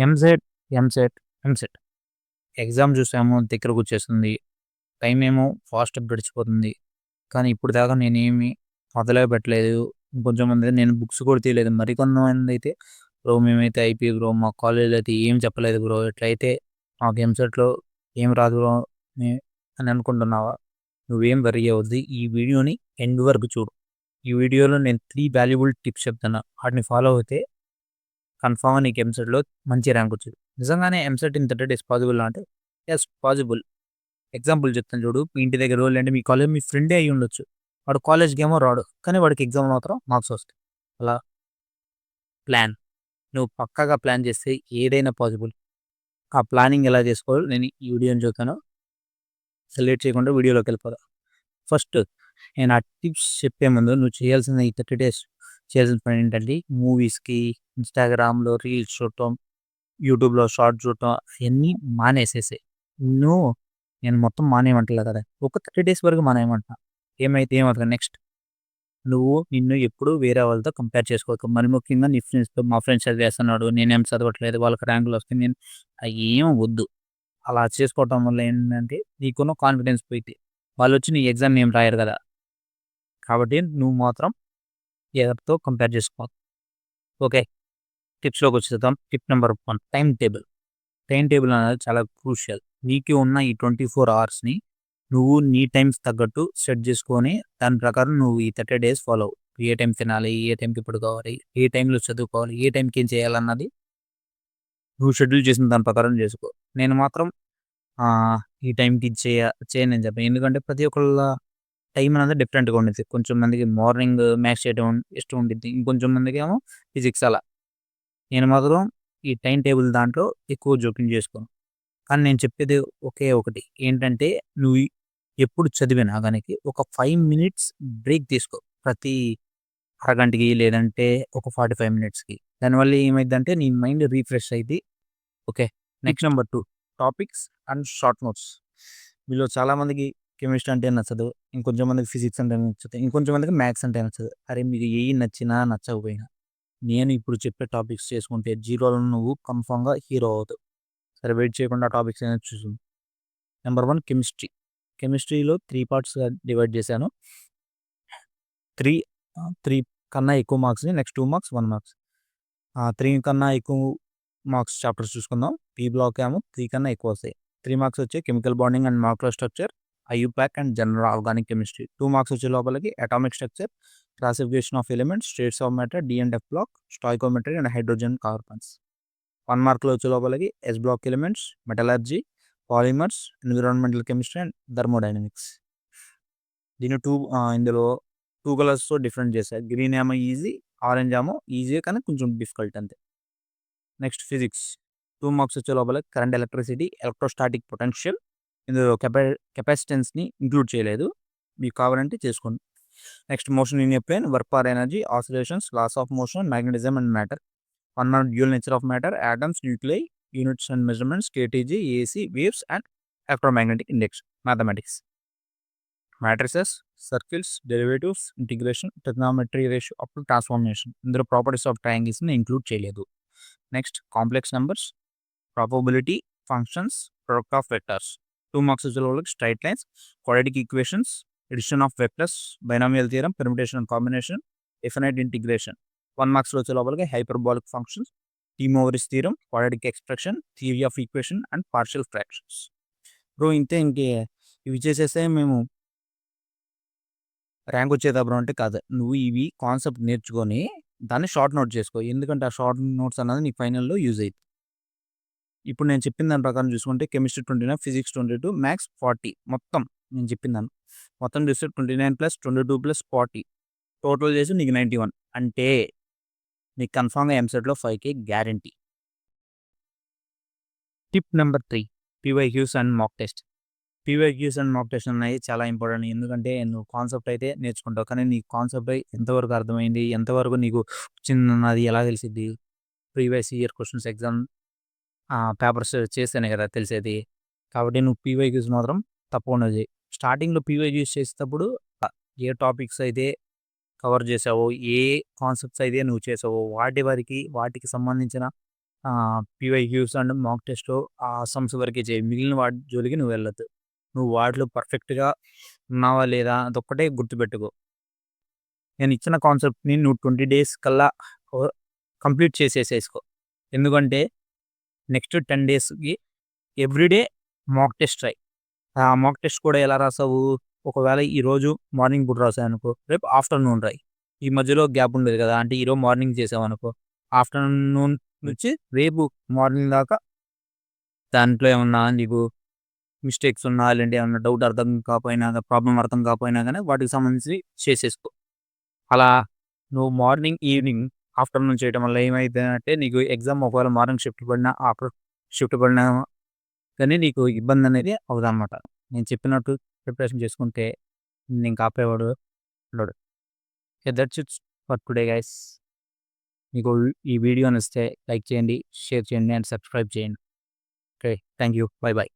EAMCET, EAMCET, EAMCET. Exam చూసాము దగ్గరకొచ్చేస్తుంది. టైమేమో ఫాస్ట్‌గా గడిచిపోతుంది. కానీ ఇప్పుడు దాకా నేనేమి మొదలే పెట్టలేదు. ఇంకొంచెం మంది నేను బుక్స్ కూడా తీయలేదు. మరికొంతమందైతే బ్రో మేమైతే అయిపోయి బ్రో మా కాలేజ్‌లో అయితే ఏం చెప్పలేదు బ్రో. ఇట్లయితే మాకు ఎంసెట్‌లో ఏం రాదు బ్రో నే అని అనుకుంటున్నావా? నువ్వేం వర్రీ అవ్వద్దు. ఈ వీడియోని ఎండ్ వరకు చూడు. ఈ వీడియోలో నేను 3 వాల్యుబుల్ టిప్స్ చెప్తున్నా. వాటిని ఫాలో అవుతే కన్ఫర్మ్‌గా నీకు ఎంసెట్‌లో మంచి ర్యాంక్ వచ్చేది. నిజంగానే ఎంసెట్ ఇన్ 30 డేస్ పాసిబులా అంటే యెస్ పాసిబుల్. ఎగ్జాంపుల్ చెప్తాను చూడు. మీ ఇంటి దగ్గర లేదంటే మీ కాలేజ్ మీ ఫ్రెండే అయ్యుండొచ్చు. వాడు కాలేజ్‌కేమో రాడు. కానీ వాడికి ఎగ్జామ్‌లో మాత్రం మార్క్స్ వస్తాయి. అలా ప్లాన్. నువ్వు పక్కాగా ప్లాన్ చేస్తే ఏదైనా పాసిబుల్. ఆ ప్లానింగ్ ఎలా చేసుకోవాలో నేను ఈ వీడియోని చెప్తాను. లేట్ చేయకుండా వీడియోలోకెళ్ళిపోదాం. ఫస్ట్ నేను ఆ టిప్స్ చెప్పే ముందు నువ్వు చేయాల్సిన ఈ 30 డేస్ చేయాల్సిన పని ఏంటంటే మూవీస్‌కి, ఇన్‌స్టాగ్రామ్‌లో రీల్స్ చూడటం, యూట్యూబ్‌లో షార్ట్స్ చూడటం అయన్నీ మానేసేసేయి. నిన్ను నేను మొత్తం మానేయమంటలే కదా! ఒక 30 డేస్ వరకు మానేయమంటున్నా. ఏమైతే ఏమవుతది నెక్స్ట్ నిన్ను ఎప్పుడు వేరే వాళ్ళతో కంపేర్ చేసుకోకు. మరి ముఖ్యంగా నీ ఫ్రెండ్స్‌తో మా ఫ్రెండ్స్ చదివేస్తున్నాడు. నేనేం చదవట్లేదు. వాళ్ళకి ర్యాంకులొస్తాయి. నేను అయ్యేం వద్దు. అలా చేసుకోవటం వల్ల ఏంటంటే నీకున్న కాన్ఫిడెన్స్ పోయిద్ది. వాళ్ళొచ్చి నీ ఎగ్జామ్‌ని ఏం రాయరు గదా! కాబట్టి నువ్వు మాత్రం ఎవరితో కంపేర్ చేసుకోవద్దు. ఓకే. టిప్స్‌లోకొచ్చేద్దాం. Tip number 1 time table. Time table అనేది చాలా క్రూషియల్. నీకు ఉన్న ఈ 24 అవర్స్‌ని నువ్వు నీ టైమ్స్ తగ్గట్టు సెట్ చేసుకొని, దాని ప్రకారం నువ్వు ఈ 30 డేస్ ఫాలో అవ్వు. ఏ టైం తినాలి? ఏ టైంకి పడుకోవాలి? ఏ టైంలో చదువుకోవాలి? ఏ టైంకి ఏం చేయాలన్నది నువ్వు షెడ్యూల్ చేసిన దాని ప్రకారం చేసుకో. నేను మాత్రం ఈ టైంకి ఇది చేయనని చెప్పను. ఎందుకంటే ప్రతి ఒక్కళ్ళ టైం అనేది డిఫరెంట్‌గా ఉండిద్ది. కొంచెం మందికి మార్నింగ్ మ్యాథ్స్ చేయడం ఇష్టం ఉండిద్ది. ఇంకొంచెం మందికేమో ఫిజిక్స్ అలా. నేను మాత్రం ఈ టైమ్ టేబుల్ దాంట్లో ఎక్కువ జోక్యం చేసుకోను. కానీ నేను చెప్పేది ఒకే ఒకటి. ఏంటంటే నువ్వు ఎప్పుడు చదివినా గనక ఒక 5 మినిట్స్ బ్రేక్ తీసుకో. ప్రతి అరగంటకి లేదంటే ఒక 45 మినిట్స్‌కి. దానివల్ల ఏమైద్దంటే నీ మైండ్ రిఫ్రెష్ అయిద్ది. Okay. Next number 2 topics and short notes. మీలో చాలామందికి కెమిస్ట్రీ అంటే నచ్చదు. ఇంకొంచెం మందికి ఫిజిక్స్ అంటే నచ్చుతాయి. ఇంకొంచెం మందికి మ్యాథ్స్ అంటే నచ్చదు. అరే మీకు ఏయి నచ్చినా నచ్చకపోయినా నేను ఇప్పుడు చెప్పే టాపిక్స్ చేసుకుంటే జీరోలో నువ్వు కన్ఫర్మ్‌గా హీరో అవుతావు. సరే వెయిట్ చేయకుండా టాపిక్స్ అనేది చూసుకుందాం. Number 1 chemistry. కెమిస్ట్రీలో 3 పార్ట్స్‌గా డివైడ్ చేశాను. 3 కన్నా ఎక్కువ మార్క్స్‌ని నెక్స్ట్ 2 మార్క్స్, 1 మార్క్స్. 3 కన్నా ఎక్కువ మార్క్స్ చాప్టర్స్ చూసుకుందాం. బి బ్లాక్ ఏమో 3 కన్నా ఎక్కువ వస్తాయి. 3 మార్క్స్ వచ్చి chemical bonding and molecular structure, IUPAC and general organic chemistry. 2 marks వచ్చే లోపలికి atomic structure, classification of elements, states of matter, D and F block, stoichiometry and hydrogen carbons. 1 మార్క్‌లో వచ్చే లోపలికి S block elements, metallurgy, polymers, environmental chemistry and thermodynamics. ఇందులో 2 కలర్స్‌తో different చేశారు. Green ఏమో easy, orange ఏమో ఈజీయే కానీ కొంచెం డిఫికల్ట్ అంతే. Next physics. 2 మార్క్స్ వచ్చే లోపల కరెంట్ ఎలక్ట్రిసిటీ, ఎలక్ట్రోస్టాటిక్ పొటెన్షియల్. ఇందులో కెపాసిటెన్స్‌ని ఇంక్లూడ్ చేయలేదు. మీకు కావాలంటే చేసుకోండి. Next motion in a plane, work for energy, oscillations, laws of motion, magnetism and matter. 1 mark dual nature of matter, atoms, nuclei, units and measurements, KTG, AC, waves and electromagnetic index, mathematics. Matrices, circles, derivatives, integration, trigonometry ratio up to transformation. ఇందులో properties of ట్రయాంగిల్స్‌ని include చేయలేదు. Next complex numbers, probability, functions, product of vectors. 2 marks వచ్చే వాళ్ళకి straight lines, quadratic equations, addition of vectors, binomial theorem, permutation and combination, definite integration. 1 మార్క్స్‌లో వచ్చే లోపలికి hyperbolic functions, De Moivre's theorem, quadratic expression, theory of equation and partial fractions. Bro ఇంతే ఇవి చేసేస్తే మేము rank వచ్చేదా బ్రో అంటే కాదు. నువ్వు ఇవి కాన్సెప్ట్ నేర్చుకొని దాన్ని షార్ట్ నోట్ చేసుకో. ఎందుకంటే ఆ షార్ట్ నోట్స్ అన్నది నీకు ఫైనల్‌లో యూజ్ అయిద్ది. ఇప్పుడు నేను చెప్పిన దాని ప్రకారం చూసుకుంటే కెమిస్ట్రీ 29, ఫిజిక్స్ 22, మ్యాథ్స్ 40 మొత్తం నేను చెప్పిన దాన్ని. మొత్తం చూస్తే 29+22+40 టోటల్ చేసి నీకు 91 అంటే నీకు కన్ఫర్మ్‌గా ఎంసెట్‌లో 5,000 guarantee. Tip number 3 PYQs and mock test. PYQs and mock test అనేవి చాలా ఇంపార్టెంట్. ఎందుకంటే నువ్వు కాన్సెప్ట్ అయితే నేర్చుకుంటావు. కానీ నీకు కాన్సెప్ట్ ఎంతవరకు అర్థమైంది? ఎంతవరకు నీకు వచ్చిందన్నది ఎలా తెలిసిద్ది? Previous year questions exam papers చేస్తేనే కదా తెలిసేది. కాబట్టి నువ్వు పీవైక్యూస్ మాత్రం తప్పకుండా చెయ్యి. స్టార్టింగ్‌లో పీవైక్యూస్ చేసేటప్పుడు ఏ టాపిక్స్ అయితే కవర్ చేసావో, ఏ కాన్సెప్ట్స్ అయితే నువ్వు చేసావో వాటికి సంబంధించిన పీవైక్యూస్ అండ్ మాక్ టెస్ట్ ఆ సమ్స్ వరకే చేయి. మిగిలిన వాటి జోలికి నువ్వు వెళ్ళొద్దు. నువ్వు వాటిలో పర్ఫెక్ట్‌గా ఉన్నావా లేదా అదొక్కటే గుర్తుపెట్టుకో. నేను ఇచ్చిన కాన్సెప్ట్‌ని నువ్వు 20 డేస్ కల్లా ఓ కంప్లీట్ చేసేసేసుకో. ఎందుకంటే నెక్స్ట్ 10 డేస్‌కి ఎవ్రీడే మాక్ టెస్ట్ రాయి. ఆ మాక్ టెస్ట్ కూడా ఎలా రాసావు? ఒకవేళ ఈరోజు మార్నింగ్ పూట రాసావనుకో, రేపు ఆఫ్టర్‌నూన్ రాయి. ఈ మధ్యలో గ్యాప్ ఉండేది కదా! అంటే ఈరోజు మార్నింగ్ చేసావనుకో, ఆఫ్టర్‌నూన్ నుంచి రేపు మార్నింగ్ దాకా దాంట్లో ఏమన్నా నీకు మిస్టేక్స్ ఉన్నా, లేదంటే ఏమన్నా డౌట్ అర్థం కాకపోయినా, ప్రాబ్లమ్ అర్థం కాకపోయినా గాని వాటికి సంబంధించి చేసేసుకో. అలా నువ్వు మార్నింగ్, ఈవినింగ్, ఆఫ్టర్‌నూన్ చేయడం వల్ల ఏమైద్దంటే నీకు ఎగ్జామ్ ఒకవేళ మార్నింగ్ షిఫ్ట్ పడినా, ఆఫ్టర్ షిఫ్ట్ పడినా కానీ నీకు ఇబ్బందనేది అవ్వదనమాట. నేను చెప్పినట్టు ప్రిపరేషన్ చేసుకుంటే నిన్నింక ఆపేవాడు ఉండడు. That's it's for today guys. మీకు ఈ వీడియో నచ్చితే లైక్ చేయండి, షేర్ చేయండి అండ్ సబ్స్క్రైబ్ చేయండి. Okay. Thank you. By by.